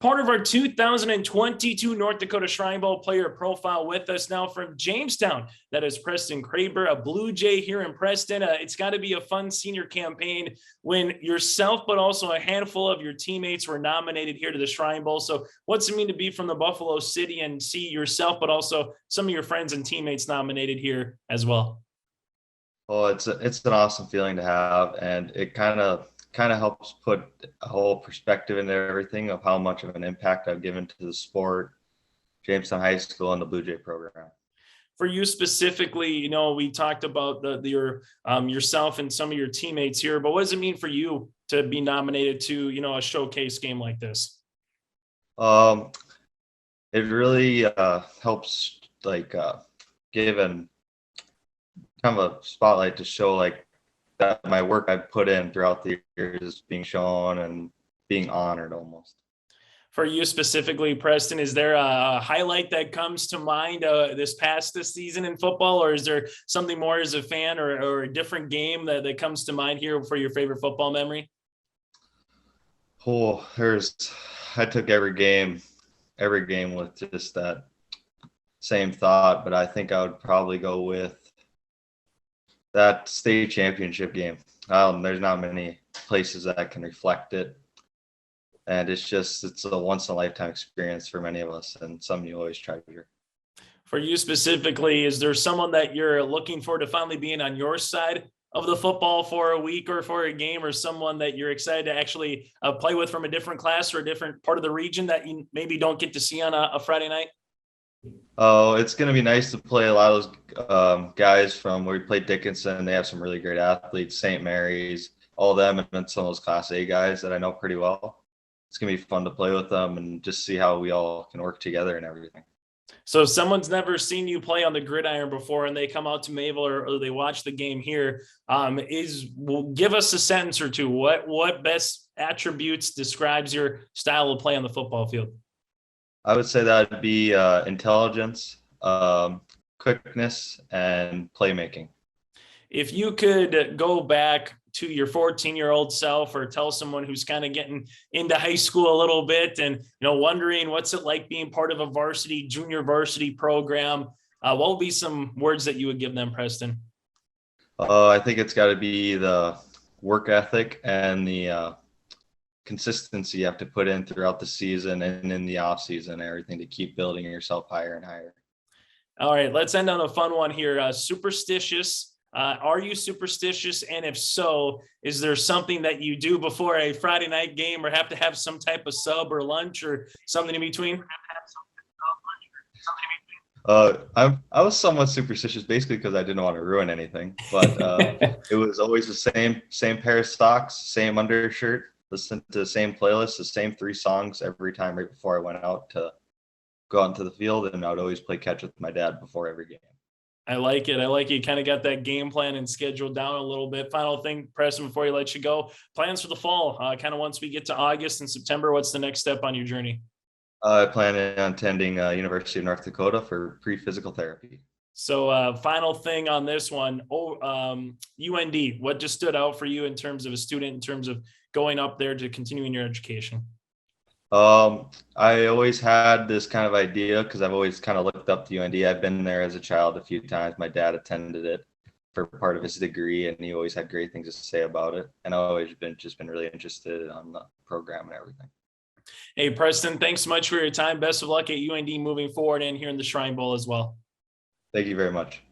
Part of our 2022 North Dakota Shrine Bowl player profile with us now from Jamestown. That is Preston Kroeber, a Blue Jay here in Preston. It's got to be a fun senior campaign when yourself, but also a handful of your teammates were nominated here to the Shrine Bowl. So what's it mean to be from the Buffalo City and see yourself, but also some of your friends and teammates nominated here as well? Well, it's an awesome feeling to have, and it kind of helps put a whole perspective into everything of how much of an impact I've given to the sport, Jamestown High School, and the Blue Jay program. For you specifically, we talked about your yourself and some of your teammates here, but what does it mean for you to be nominated to, a showcase game like this? Um, it really helps give an kind of a spotlight to show that my work I've put in throughout the years is being shown and being honored almost. For you specifically, Preston, is there a highlight that comes to mind this season in football, or is there something more as a fan or a different game that comes to mind here for your favorite football memory? Oh, I took every game with just that same thought, but I think I would probably go with that state championship game. There's not many places that can reflect it. And it's a once in a lifetime experience for many of us and something you always treasure. For you specifically, is there someone that you're looking forward to finally being on your side of the football for a week or for a game, or someone that you're excited to actually play with from a different class or a different part of the region that you maybe don't get to see on a Friday night? Oh, it's going to be nice to play a lot of those guys from where we played Dickinson. They have some really great athletes, St. Mary's, all of them, and then some of those Class A guys that I know pretty well. It's going to be fun to play with them and just see how we all can work together and everything. So if someone's never seen you play on the gridiron before and they come out to Mayville or they watch the game here, give us a sentence or two. What best attributes describes your style of play on the football field? I would say that would be intelligence, quickness, and playmaking. If you could go back to your 14-year-old self or tell someone who's kind of getting into high school a little bit and wondering what's it like being part of a junior varsity program, what would be some words that you would give them, Preston? I think it's got to be the work ethic and the consistency you have to put in throughout the season and in the off season and everything to keep building yourself higher and higher. All right, let's end on a fun one here. Superstitious. Are you superstitious? And if so, is there something that you do before a Friday night game or have to have some type of sub or lunch or something in between? I was somewhat superstitious basically because I didn't want to ruin anything, but it was always the same pair of socks, same undershirt, listen to the same playlist, the same 3 songs every time right before I went out to go out into the field, and I would always play catch with my dad before every game. I like it. I like you kind of got that game plan and scheduled down a little bit. Final thing, Preston, before you let you go, plans for the fall, kind of once we get to August and September, what's the next step on your journey? I plan on attending University of North Dakota for pre-physical therapy. So final thing on this one, UND, what just stood out for you in terms of a student, in terms of going up there to continuing your education? I always had this kind of idea because I've always kind of looked up to UND. I've been there as a child a few times. My dad attended it for part of his degree, and he always had great things to say about it. And I've always been really interested on the program and everything. Hey, Preston, thanks so much for your time. Best of luck at UND moving forward and here in the Shrine Bowl as well. Thank you very much.